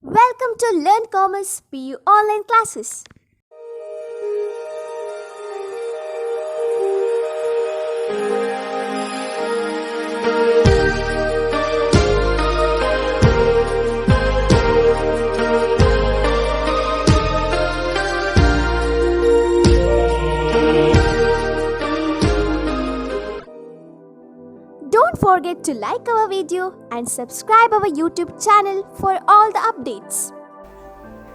Welcome to Learn Commerce PU online classes. Don't forget to like our video and subscribe our YouTube channel for all the updates.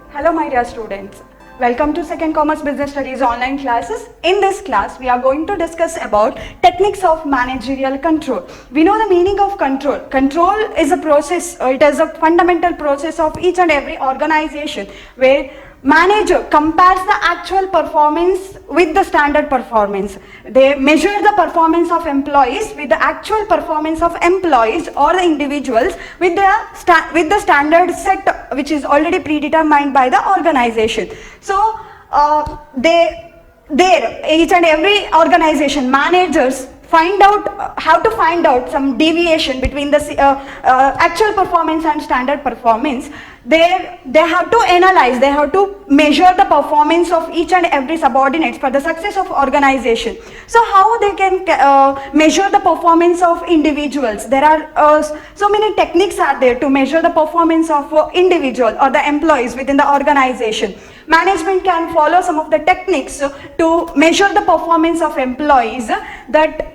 Hello my dear students, welcome to Second Commerce Business Studies online classes. In this class we are going to discuss about techniques of managerial control. We know the meaning of control. Control is a process, it is a fundamental process of each and every organization where manager compares the actual performance with the standard performance. They measure the performance of employees with the actual performance of employees or the individuals with the standard set which is already predetermined by the organization. So each and every organization managers have to find out some deviation between the actual performance and standard performance. They have to analyze, they have to measure the performance of each and every subordinates for the success of organization. So how they can measure the performance of individuals? There are so many techniques are there to measure the performance of individual or the employees within the organization. Management can follow some of the techniques to measure the performance of employees. That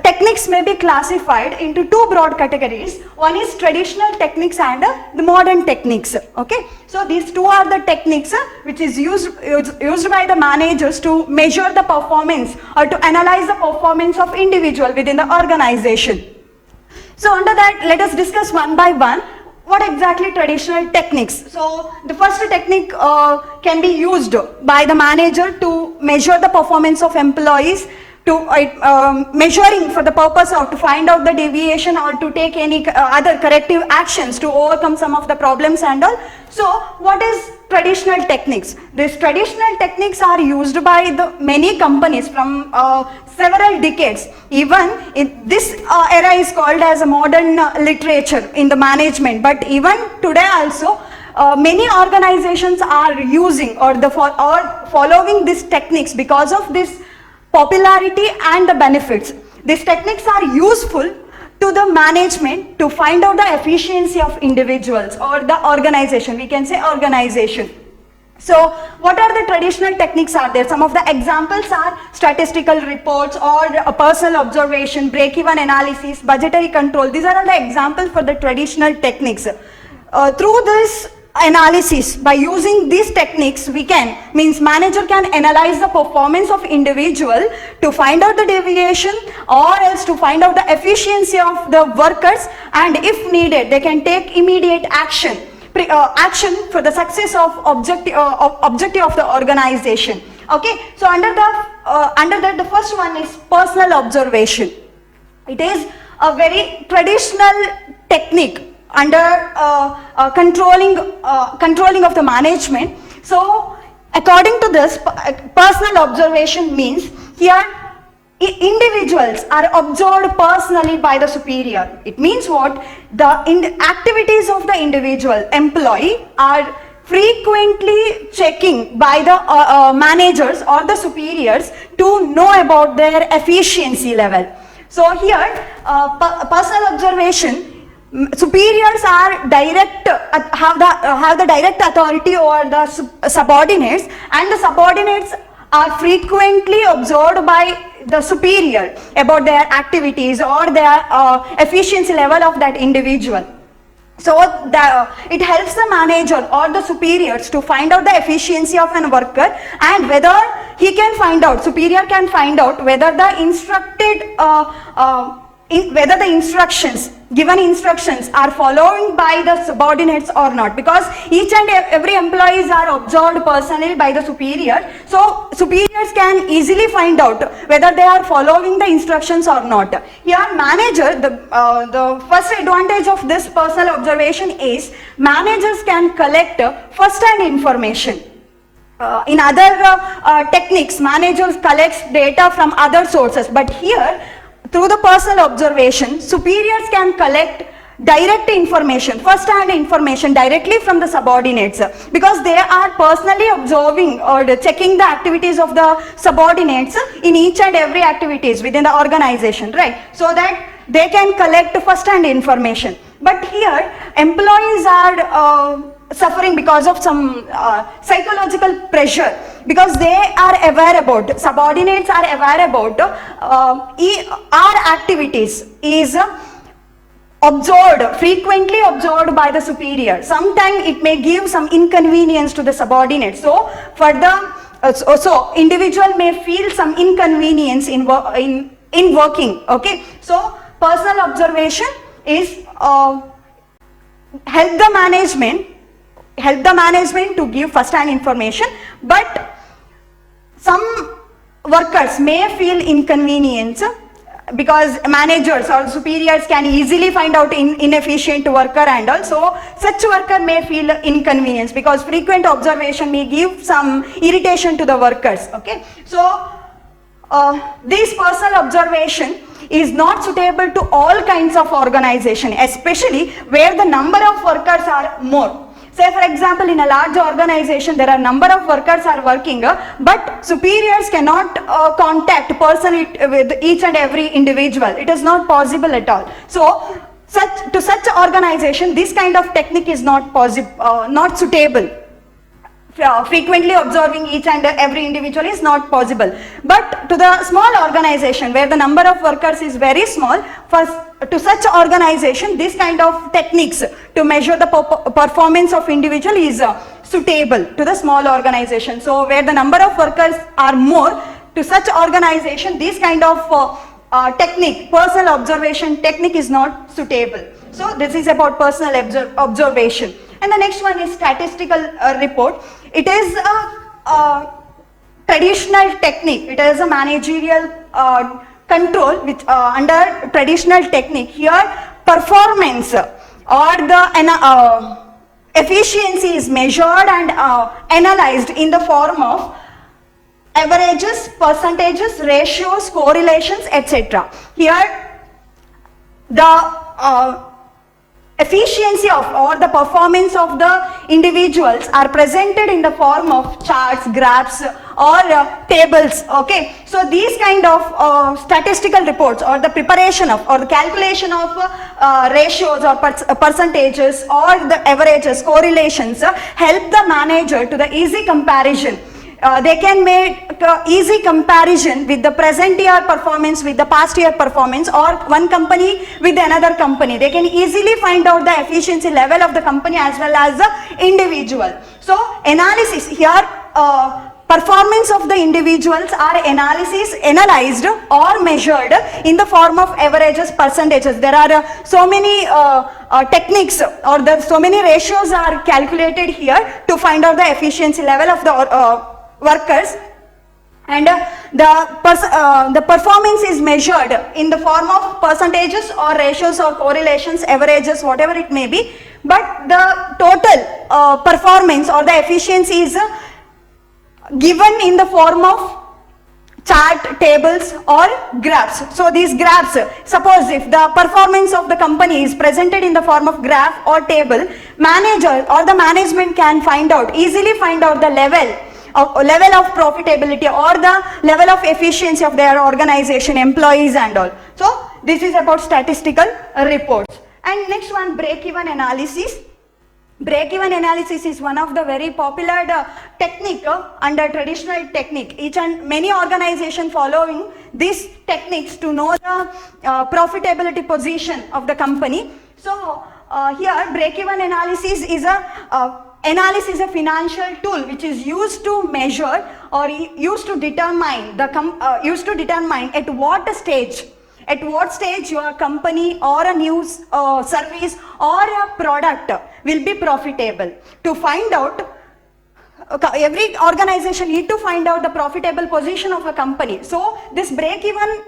techniques may be classified into two broad categories. One is traditional techniques and the modern techniques. Okay, so these two are the techniques which is used by the managers to measure the performance or to analyze the performance of individual within the organization. So under that, let us discuss one by one. What exactly traditional techniques? So the first technique can be used by the manager to measure the performance of employees, to measuring for the purpose of to find out the deviation or to take any other corrective actions to overcome some of the problems and all. So what is traditional techniques? These traditional techniques are used by the many companies from several decades. Even this era is called as a modern literature in the management, but even today also many organizations are using or following these techniques because of this popularity and the benefits. These techniques are useful to the management to find out the efficiency of individuals or the organization. We can say organization. So what are the traditional techniques are there? Some of the examples are statistical reports or a personal observation, break-even analysis, budgetary control. These are all the examples for the traditional techniques. Through this analysis, by using these techniques, manager can analyze the performance of individual to find out the deviation or else to find out the efficiency of the workers, and if needed they can take immediate action for the success of objective of the organization. Okay, so under that the first one is personal observation. It is a very traditional technique under controlling of the management. So according to this, personal observation means here individuals are observed personally by the superior. It means what? The activities of the individual employee are frequently checking by the managers or the superiors to know about their efficiency level. So here personal observation, superiors are have the direct authority over the subordinates, and the subordinates are frequently observed by the superior about their activities or their efficiency level of that individual. So it helps the manager or the superiors to find out the efficiency of a worker, and whether superior can find out whether the given instructions are following by the subordinates or not, because each and every employees are observed personally by the superior. So superiors can easily find out whether they are following the instructions or not. Here manager, the first advantage of this personal observation is managers can collect first-hand information. In other techniques, managers collects data from other sources, but here through the personal observation, superiors can collect direct information, first-hand information directly from the subordinates, because they are personally observing or checking the activities of the subordinates in each and every activities within the organization, right? So that they can collect first-hand information. But here, employees are suffering because of some psychological pressure, because they are aware about, subordinates are aware about our activities is observed, frequently observed by the superior. Sometimes it may give some inconvenience to the subordinate. So for the so individual may feel some inconvenience in working. Okay, so personal observation is help the management to give first-hand information, but some workers may feel inconvenience because managers or superiors can easily find out inefficient worker, and also such worker may feel inconvenience because frequent observation may give some irritation to the workers. Okay, so this personal observation is not suitable to all kinds of organization, especially where the number of workers are more. Say for example, in a large organization, there are number of workers are working, but superiors cannot contact personally with each and every individual. It is not possible at all. So, to such organization, this kind of technique is not not suitable. Frequently observing each and every individual is not possible. But to the small organization where the number of workers is very small, to such organization, this kind of techniques to measure the performance of individual is suitable to the small organization. So where the number of workers are more, to such organization, this kind of technique, personal observation technique is not suitable. So this is about personal observation. And the next one is statistical report. It is a traditional technique. It is a managerial control which under traditional technique. Here performance or the efficiency is measured and analyzed in the form of averages, percentages, ratios, correlations, etc. Here the efficiency of or the performance of the individuals are presented in the form of charts, graphs or tables. Okay, so these kind of statistical reports or the preparation of or the calculation of ratios or percentages or the averages, correlations help the manager to the easy comparison. They can make easy comparison with the present year performance with the past year performance, or one company with another company. They can easily find out the efficiency level of the company as well as the individual. So analysis here, performance of the individuals are analyzed or measured in the form of averages, percentages. There are so many techniques or so many ratios are calculated here to find out the efficiency level of the workers, and the performance is measured in the form of percentages or ratios or correlations, averages, whatever it may be, but the total performance or the efficiency is given in the form of chart, tables or graphs. So these graphs, suppose if the performance of the company is presented in the form of graph or table, manager or the management can easily find out the level of profitability or the level of efficiency of their organization, employees and all. So this is about statistical reports. And next one, break-even analysis. Break-even analysis is one of the very popular technique under traditional technique. Many organizations following these techniques to know the profitability position of the company. So here break-even analysis is a financial tool which is used to measure or used to determine at what stage your company or a new service or a product will be profitable. To find out, every organization need to find out the profitable position of a company. So this break-even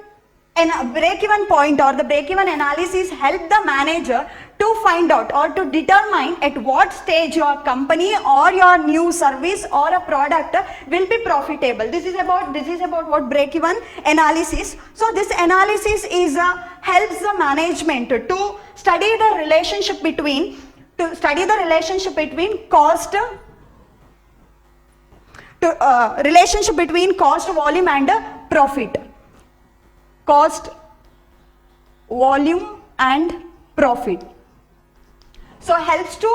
break-even point or the break-even analysis help the manager to find out or to determine at what stage your company or your new service or a product will be profitable. This is about what break-even analysis. So this analysis is helps the management to study the relationship between cost relationship between cost, volume and profit. Cost, volume and profit. So helps to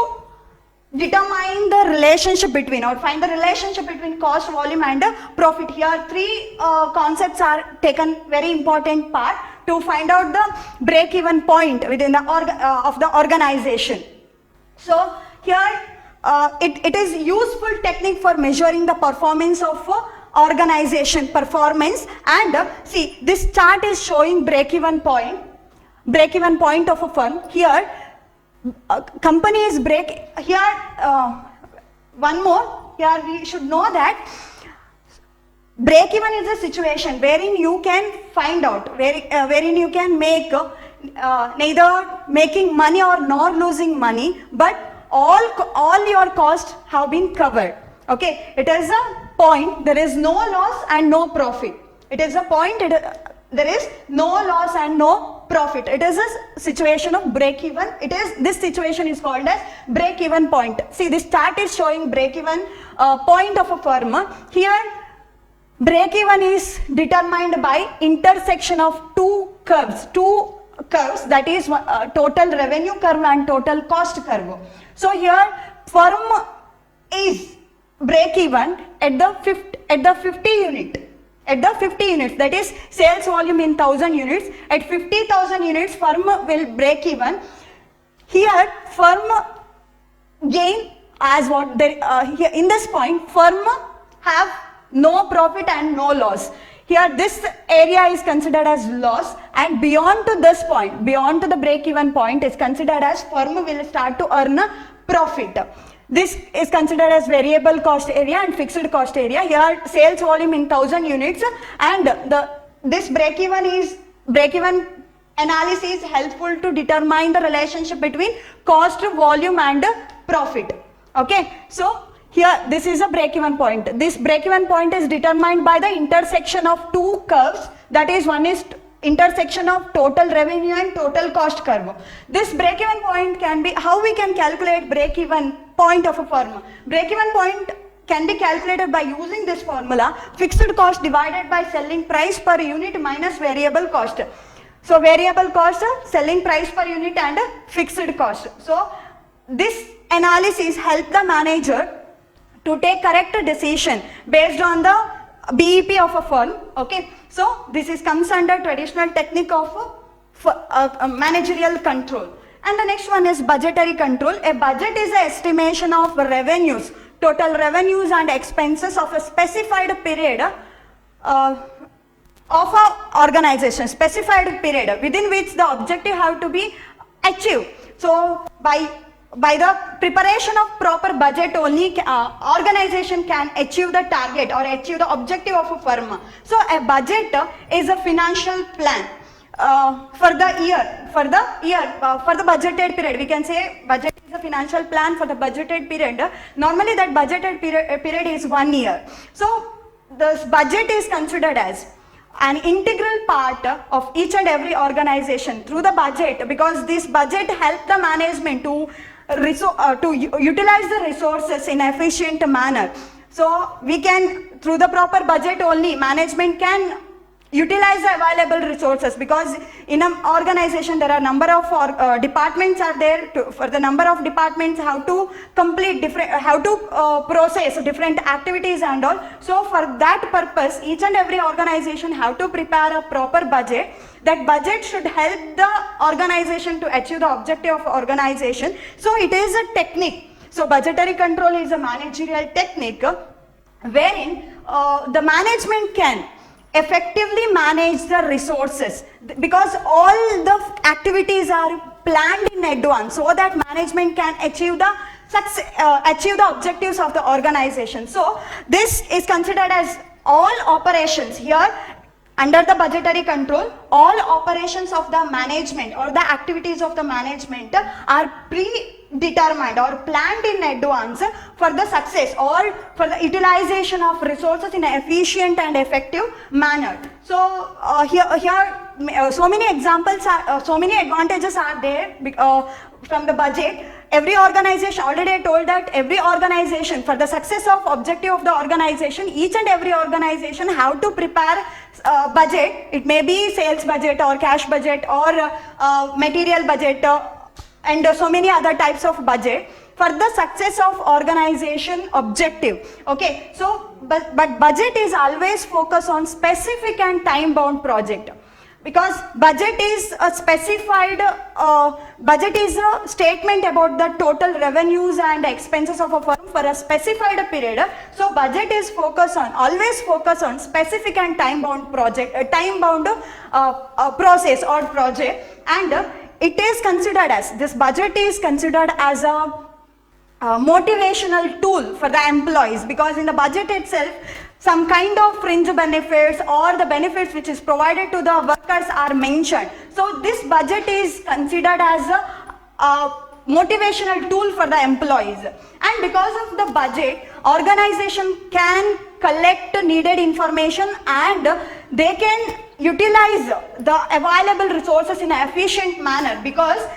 determine the relationship between or find the relationship between cost, volume and profit. Here three concepts are taken very important part to find out the break-even point within the of the organization. So here it is useful technique for measuring the performance of organization performance. And see, this chart is showing break-even point of a firm. Here company is one more, here we should know that break-even is a situation wherein you can find out, wherein you can make neither making money or nor losing money, but all your costs have been covered. Okay, it is a point, there is no loss and no profit. It is a point, there is no loss and no profit. It is a situation of break-even. This situation is called as break-even point. See, this chart is showing break-even point of a firm. Here break-even is determined by intersection of two curves, that is total revenue curve and total cost curve. So here firm is break-even at the 50 units, that is sales volume in 1000 units. At 50,000 units firm will break even. Here firm gain as what there here in this point firm have no profit and no loss. Here this area is considered as loss, and beyond to this point, beyond to the break-even point is considered as firm will start to earn a profit. This is considered as variable cost area and fixed cost area. Here sales volume in 1000 units, and this break-even analysis is helpful to determine the relationship between cost, volume and profit. Okay, so here this is a break-even point. This break-even point is determined by the intersection of two curves, that is one is intersection of total revenue and total cost curve. This break-even point can be, how we can calculate break-even point of a firm? Break-even point can be calculated by using this formula: fixed cost divided by selling price per unit minus variable cost. So variable cost, selling price per unit and fixed cost. So this analysis helps the manager to take correct decision based on the BEP of a firm. Okay, so this comes under traditional technique of managerial control. And the next one is budgetary control. A budget is an estimation of revenues, total revenues and expenses of a specified period of a organization, specified period within which the objective have to be achieved. So by the preparation of proper budget only organization can achieve the target or achieve the objective of a firm. So a budget is a financial plan for the budgeted period. We can say budget is a financial plan for the budgeted period. Normally that budgeted period is 1 year. So this budget is considered as an integral part of each and every organization through the budget, because this budget helps the management to utilize the resources in efficient manner. So we can, through the proper budget only, management can utilize the available resources, because in an organization there are number of departments are there. For the number of departments, how to complete different, how to process different activities and all. So for that purpose, each and every organization have to prepare a proper budget. That budget should help the organization to achieve the objective of organization. So it is a technique. So budgetary control is a managerial technique wherein the management can effectively manage the resources, because all the activities are planned in advance so that management can achieve the objectives of the organization. So this is considered as all operations. Here Under the budgetary control, all operations of the management or the activities of the management are predetermined or planned in advance for the success or for the utilization of resources in an efficient and effective manner. So so many examples are, so many advantages are there from the budget. Every organization, already I told that every organization, for the success of objective of the organization, each and every organization have to prepare budget. It may be sales budget or cash budget or material budget and so many other types of budget for the success of organization objective. Okay, so but budget is always focused on specific and time bound project. Because budget is a specified, budget is a statement about the total revenues and expenses of a firm for a specified period. So budget is focused on, always focus on specific and time bound project, time bound process or project, and it is considered as, this budget is considered as a motivational tool for the employees, because in the budget itself some kind of fringe benefits or the benefits which is provided to the workers are mentioned. So this budget is considered as a motivational tool for the employees, and because of the budget, organization can collect needed information and they can utilize the available resources in an efficient manner, because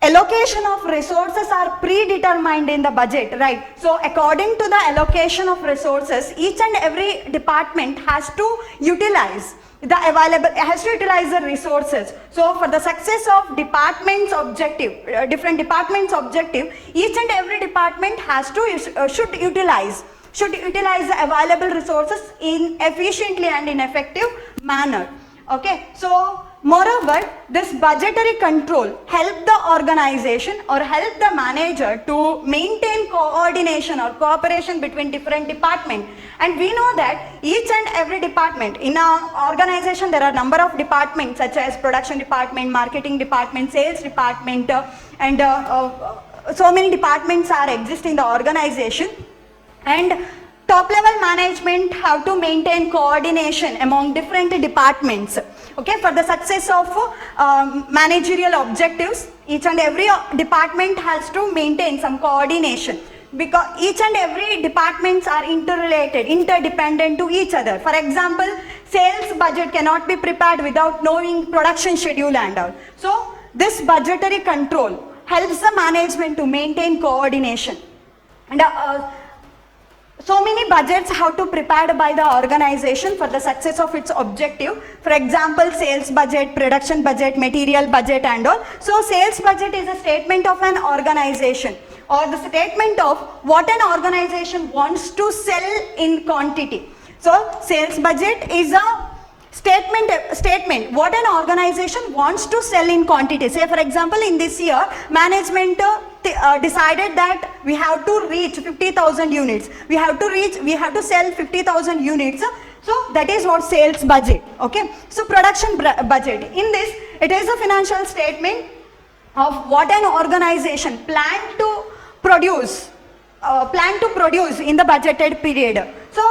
allocation of resources are predetermined in the budget, right? So according to the allocation of resources, each and every department has to utilize the available, has to utilize the resources. So for the success of department's objective, different departments objective, each and every department has to should utilize the available resources in efficiently and in effective manner. Okay, so moreover, this budgetary control help the organization or help the manager to maintain coordination or cooperation between different departments. And we know that each and every department in our organization, there are number of departments such as production department, marketing department, sales department, and so many departments are exist in the organization. And top level management have to maintain coordination among different departments. Okay, for the success of managerial objectives, each and every department has to maintain some coordination, because each and every departments are interrelated, interdependent to each other. For example, sales budget cannot be prepared without knowing production schedule and all. So this budgetary control helps the management to maintain coordination. And so many budgets have to prepared by the organization for the success of its objective. For example, sales budget, production budget, material budget and all. So sales budget is a statement of an organization, or the statement of what an organization wants to sell in quantity. So sales budget is a statement what an organization wants to sell in quantity. Say for example, in this year management decided that we have to reach 50,000 units. We have to sell 50,000 units. So that is what sales budget. Okay. So production budget. In this, it is a financial statement of what an organization planned to produce in the budgeted period. So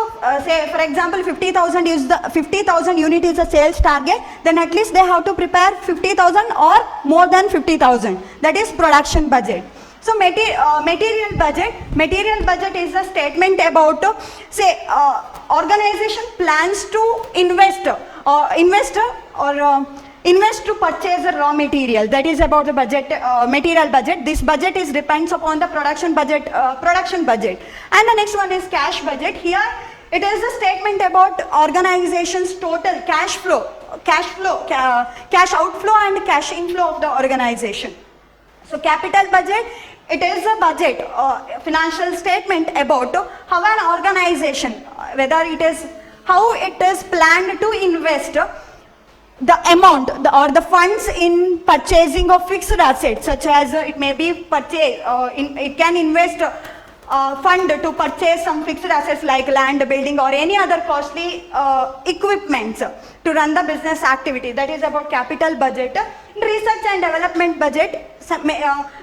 say for example 50,000 unit is a sales target, then at least they have to prepare 50,000 or more than 50,000. That is production budget. So material budget is a statement about say organization plans to invest to purchase a raw material. That is about the budget, material budget. This budget depends upon the production budget. And the next one is cash budget. Here it is a statement about organization's total cash outflow and cash inflow of the organization. So capital budget, it is a budget, financial statement about how an organization, how it is planned to invest the amount or the funds in purchasing of fixed assets, such as it may be it can invest fund to purchase some fixed assets like land, building or any other costly equipments to run the business activity. That is about capital budget. Research and development budget,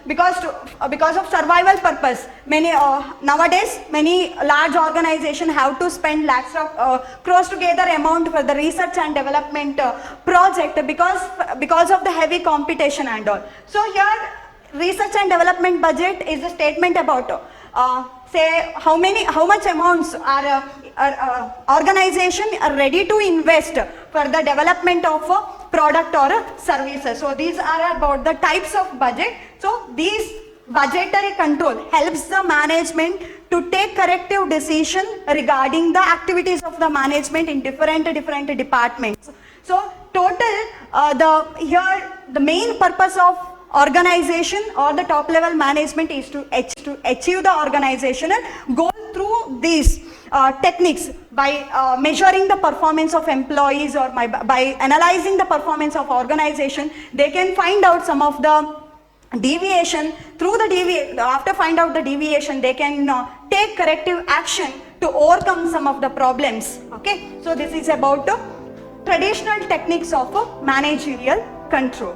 because of survival purpose, many nowadays many large organizations have to spend lakhs of crores together amount for the research and development project because of the heavy competition and all. So here research and development budget is a statement about say how much amounts are organization are ready to invest for the development of a product or a services. So these are about the types of budget. So these budgetary control helps the management to take corrective decision regarding the activities of the management in different departments. So total the main purpose of organization or the top level management is to achieve the organizational goal through these techniques by measuring the performance of employees or by analyzing the performance of organization. They can find out some of the deviation. Through the after find out the deviation, they can take corrective action to overcome some of the problems. Okay, so this is about traditional techniques of managerial control.